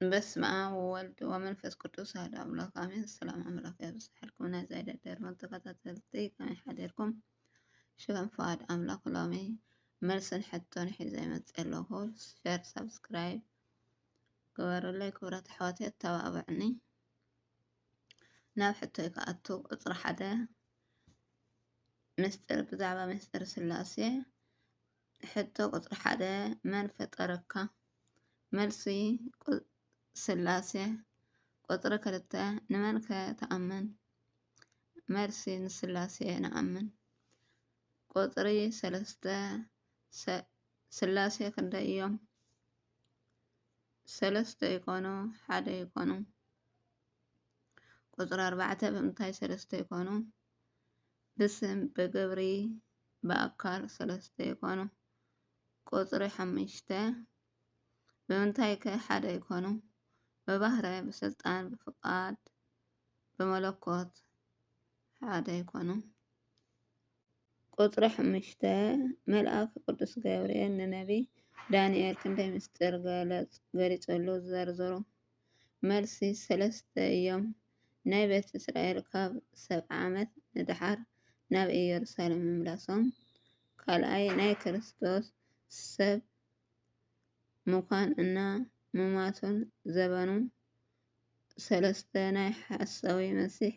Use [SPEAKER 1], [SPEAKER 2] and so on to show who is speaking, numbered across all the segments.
[SPEAKER 1] በስመ አብ ወወልድ ወመንፈስ ቅዱስ አሐዱ አምላክ አሜን። ሰላም አምላክ ያብጽሕልኩም ናይዚ ደርመን ተከታተልቲ ከመይ ሓደርኩም ሽገን ፍቃድ አምላክ ሎሚ መልስን ሕቶን ሒዘ ይመጽእ ኣለኹ። ሸር ሰብስክራይብ ግበሩለይ ክብረት ኣሕዋተይ ተባብዕኒ። ናብ ሕቶይ ከኣቱ ቁፅሪ 1 ምስጢር ብዛዕባ ምስጢር ስላሴ ሕቶ ቁፅሪ 1 መን ፈጠረካ? መልሲ ስላሴ። ቁጥሪ 2 ንመን ከ ተኣምን? መልሲ ንስላሴ ንኣምን። ቁጥሪ 3 ስላሴ ክንደይ እዮም? 3 ይኮኑ 1 ይኮኑ? ቁጥሪ 4 ብምንታይ 3 ይኮኑ? ብስም ብግብሪ ብኣካል 3 ይኮኑ? ቁጥሪ 5 ብምንታይ ከ 1 ይኮኑ? በባህረ ብስልጣን ብፍቃድ ብመለኮት 1 ይኮኑ? ቁጥሪ 5 መልአክ ቅዱስ ገብርኤል ንነቢይ ዳንኤል ክንደይ ምስጢር ገሊጸሉ ዘርዝሩ? መልሲ 3 እዮም። ናይ ቤተ እስራኤል ካብ 70 ዓመት ንድሓር ናብ ኢየሩሳሌም ምምላሶም። ካልኣይ ናይ ክርስቶስ ሰብ ምዃን እና ምማቱን ዘበኑ። 3 ናይ ሓሳዊ መሲሕ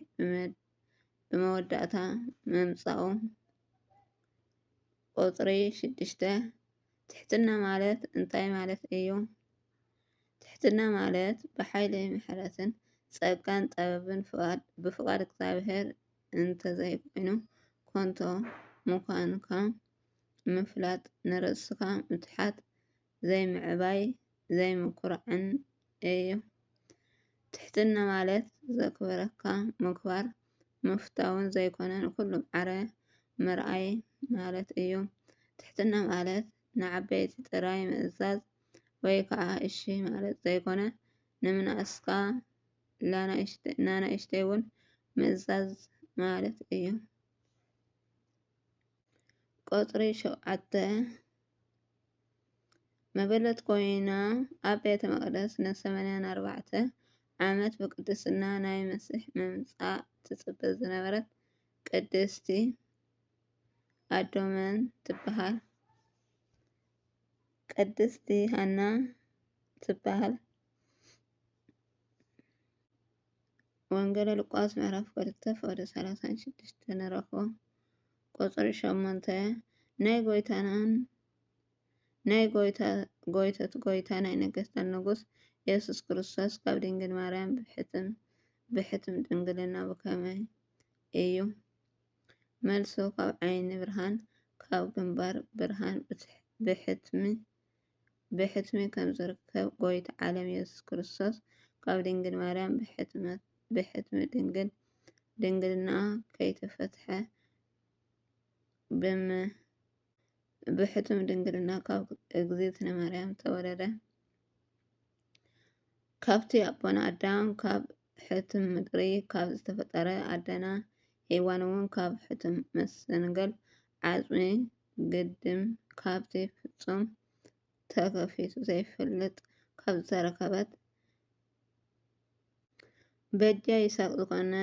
[SPEAKER 1] ብመወዳእታ ምምጻኡ። ቁጥሪ 6 ትሕትና ማለት እንታይ ማለት እዩ? ትሕትና ማለት ብሓይሊ ምሕረትን ጸጋን ጥበብን ብፍቃድ እግዚአብሔር እንተዘይኮይኑ ኮንቶ ምዃንካ ምፍላጥ ንርእስካ ምትሓት ዘይምዕባይ ዘይምኩርዕን እዩ። ትሕትና ማለት ዘክብረካ ምክባር ምፍታውን ዘይኮነን ኩሉ ማዕረ ምርኣይ ማለት እዩ። ትሕትና ማለት ንዓበይቲ ጥራይ ምእዛዝ ወይ ከዓ እሺ ማለት ዘይኮነ ንምንእስካ ናናእሽተይ እውን ምእዛዝ ማለት እዩ። ቁጥሪ 7 መበለት ኮይና ኣብ ቤተ መቅደስ ን84 ዓመት ብቅድስና ናይ መሲሕ ምምፃእ ትጽበ ዝነበረት ቅድስቲ ኣዶ መን ትበሃል? ቅድስቲ ሃና ትበሃል። ወንጌል ሉቃስ ምዕራፍ 2 ፍቅዲ 36 ንረክቦ። ቁጥሪ 8 ናይ ጎይቶት ጎይታ ናይ ነገስታት ንጉስ ኢየሱስ ክርስቶስ ካብ ድንግል ማርያም ብሕትም ድንግልና ብከመይ እዩ? መልሱ ካብ ዓይኒ ብርሃን ካብ ግንባር ብርሃን ብሕትሚ ከም ዝርከብ ጎይታ ዓለም ኢየሱስ ክርስቶስ ካብ ድንግል ማርያም ብሕትሚ ድንግልና ከይተፈትሐ ብሕትም ድንግልና ካብ እግዝእትነ ማርያም ተወለደ። ካብቲ ኣቦና ኣዳም ካብ ሕትም ምድሪ ካብ ዝተፈጠረ ኣደና ሔዋን እውን ካብ ሕትም መሰንገል ዓጽሚ ግድም ካብቲ ፍጹም ተከፊቱ ዘይፈልጥ ካብ ዝተረከበት በጃ ይስሐቅ ዝኾነ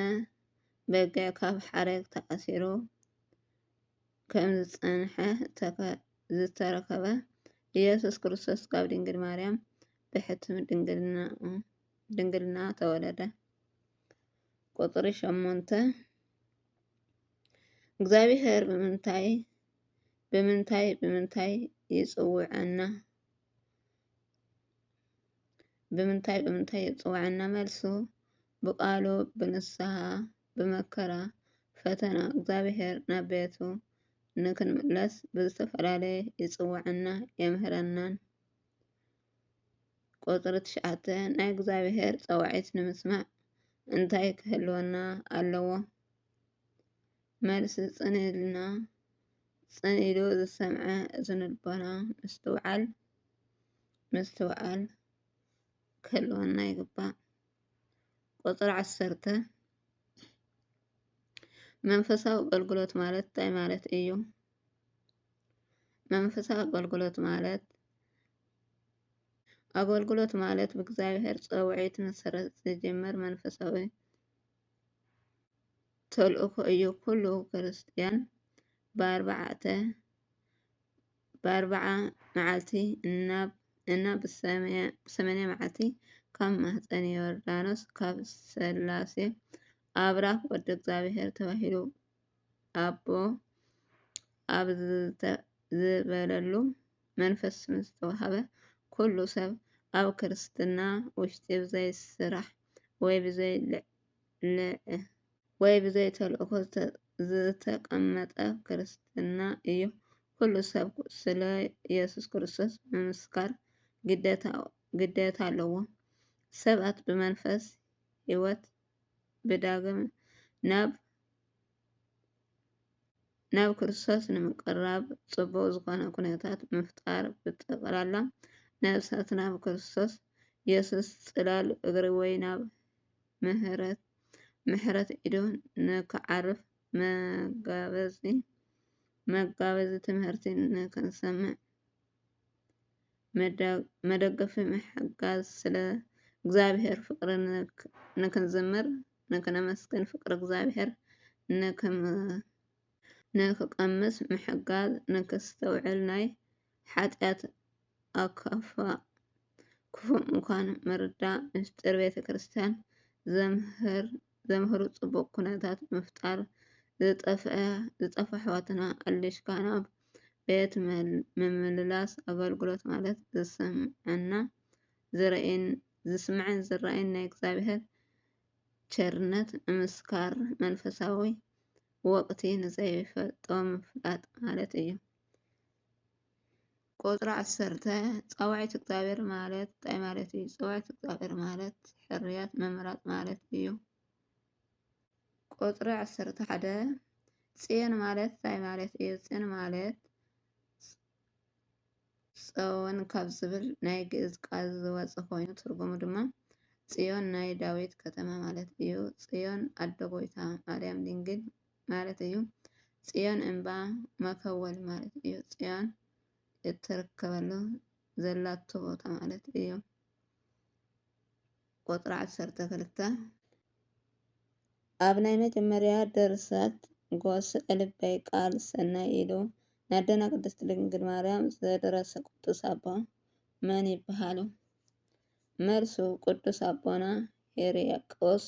[SPEAKER 1] በጊዕ ካብ ሓረግ ተኣሲሩ ከም ዝጸንሐ ዝተረከበ ኢየሱስ ክርስቶስ ካብ ድንግል ማርያም ብሕትም ድንግልና ተወለደ። ቁጥሪ 8 እግዚአብሔር ብምንታይ ይጽውዐና? መልሱ ብቃሉ ብንስሓ ብመከራ ፈተና እግዚአብሔር ናብ ቤቱ ንክንምለስ ብዝተፈላለየ ይጽውዐና የምህረናን። ቁጥሪ 9 ናይ እግዚአብሔር ጸዋዒት ንምስማዕ እንታይ ክህልወና ኣለዎ? መልሲ ጽኒኢሉ ዝሰምዐ እዝነ ልቦና ምስትውዓል ክህልወና ይግባእ። ቁጥሪ 10 መንፈሳዊ አገልግሎት ማለት እንታይ ማለት እዩ? መንፈሳዊ አገልግሎት ማለት ኣገልግሎት ማለት ብእግዚአብሔር ፀውዒት መሰረት ዝጅመር መንፈሳዊ ተልእኮ እዩ። ኩሉ ክርስቲያን ብኣርብዓ መዓልቲ እና ብሰማንያ መዓልቲ ካብ ማህፀነ ዮርዳኖስ ካብ ስላሴ ኣብራክ ወዲ እግዚአብሔር ተባሂሉ ኣቦ ኣብ ዝበለሉ መንፈስ ምስ ተዋሃበ ኩሉ ሰብ ኣብ ክርስትና ውሽጢ ብዘይ ስራሕ ወይ ብዘይ ተልእኮ ዝተቀመጠ ክርስትና እዩ። ኩሉ ሰብ ስለ ኢየሱስ ክርስቶስ ምምስካር ግዴታ ኣለዎ። ሰባት ብመንፈስ ሂወት ብዳግም ናብ ክርስቶስ ንምቅራብ ጽቡቅ ዝኾነ ኩነታት ምፍጣር ብጠቅላላ ነብሳት ናብ ክርስቶስ ኢየሱስ ጽላል እግሪ ወይ ናብ ምሕረት ኢዱ ንክዓርፍ መጋበዚ ትምህርቲ ንክንሰምዕ መደገፊ ምሕጋዝ ስለ እግዚአብሔር ፍቅሪ ንክንዝምር ንክነመስግን ፍቅሪ እግዚአብሔር ንክቀምስ ምሕጋዝ ንክስተውዕል ናይ ሓጢኣት ኣካፋ ክፉእ ምኳን ምርዳእ ምስጢር ቤተ ክርስቲያን ዘምህሩ ጽቡቅ ኩነታት ምፍጣር ዝጠፍአ ኣሕዋትና ኣልሽካ ናብ ቤት ምምልላስ ኣገልግሎት ማለት ዝስምዐን ዝረአይን ናይ እግዚአብሔር ቸርነት ንምስካር መንፈሳዊ ወቅቲ ንዘይፈልጦ ምፍላጥ ማለት እዩ። ቁጥሪ 10 ፃውዒት እግዚአብሔር ማለት እንታይ ማለት እዩ? ፃውዒት እግዚአብሔር ማለት ሕርያት መምራጥ ማለት እዩ። ቁጥሪ 11 ጽዮን ማለት እንታይ ማለት እዩ? ጽዮን ማለት ፀወን ካብ ዝብል ናይ ግዕዝ ቃል ዝወፀ ኮይኑ ትርጉሙ ድማ ጽዮን ናይ ዳዊት ከተማ ማለት እዩ። ጽዮን ኣዶ ጎይታ ማርያም ድንግል ማለት እዩ። ጽዮን እምባ መከወል ማለት እዩ። ጽዮን እትርከበሉ ዘላቶ ቦታ ማለት እዩ። ቁጥሪ 12 ኣብ ናይ መጀመርያ ደርሰት ጎስዕ ልበይ ቃል ሰናይ ኢሉ ናደና ቅድስት ድንግል ማርያም ዘደረሰ ቅዱስ ኣቦ መን ይበሃሉ? መልሱ ቅዱስ ኣቦና ሄርያቆስ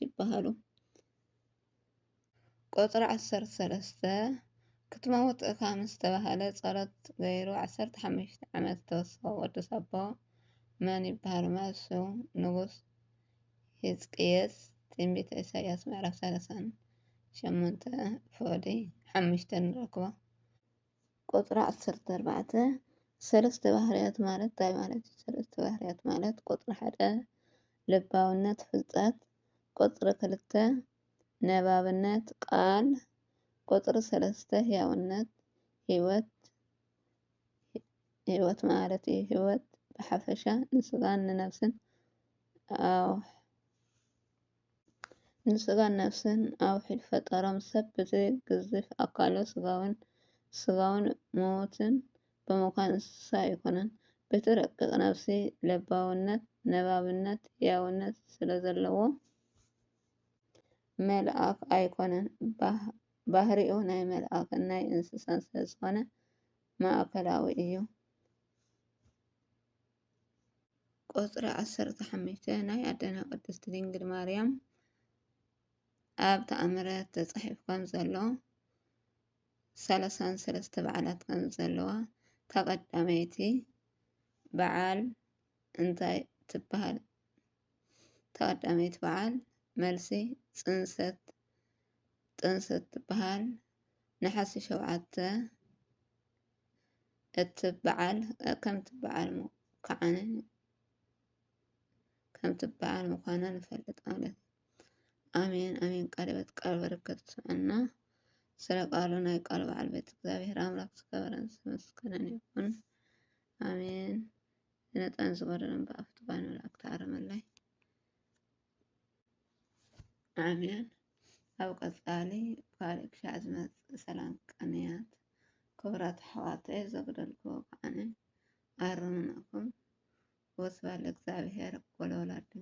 [SPEAKER 1] ይበሃሉ። ቁጥሪ 13 ክትመውፅእካ ምስ ተባሃለ ጸሎት ገይሩ 15 ዓመት ተወሰኸ ቅዱስ ኣቦ መን ይበሃሉ? መልሱ ንጉስ ሕዝቅየስ ትንቢተ ኢሳያስ ምዕራፍ 38 ፎሊ 5 ንረክቦ። ቁጥሪ 14 ሰለስተ ባህርያት ማለት እንታይ ማለት እዩ? ሰለስተ ባህርያት ማለት ቁጥሪ 1 ልባውነት ፍልጠት፣ ቁጥሪ 2 ነባብነት ቃል፣ ቁጥሪ 3 ህያውነት ህይወት ማለት እዩ። ህይወት ብሓፈሻ ንስጋን ነፍስን ኣውሒድ ፈጠሮም ሰብ ብዘይ ግዝፍ ኣካሎ ስጋውን ሞትን ብምዃን እንስሳ ኣይኮነን። በቲ ረቂቕ ነፍሲ ለባውነት ነባብነት ህያውነት ስለ ዘለዎ መልኣክ ኣይኮነን። ባህሪኡ ናይ መልኣክን ናይ እንስሳን ስለ ዝኾነ ማእከላዊ እዩ። ቁጥሪ 15 ናይ ኣዴና ቅድስት ድንግል ማርያም ኣብ ተኣምራት ተጻሒፉ ከም ዘሎ 33 በዓላት ከም ዘለዋ ተቀዳመይቲ በዓል እንታይ ትበሃል? ተቀዳመይቲ በዓል መልሲ ጥንሰት ትበሃል። ነሓሲ 7 እትበዓል ከም ትበዓል ምዃና ንፈልጥ ማለት አሜን አሜን። ቃልበት ቃል በረከት ስምዐና ስለ ቃሉ ናይ ቃል ባለቤት እግዚአብሔር አምላክ ዝከበረን ዝመስገነን ይሁን አሜን። ዝነጠን ዝጎደለን ብኣፍቲ ባን መላእክቲ ኣረመላይ አሜን። ኣብ ቀጻሊ ካልእ ክሻዕ ዝመጽእ ሰላም ቀንያት ክብራት ኣሕዋተይ ዘግደልክዎ ከዓነ ኣርምናኩም ወስብሐት ለእግዚአብሔር ወለወላዲቱ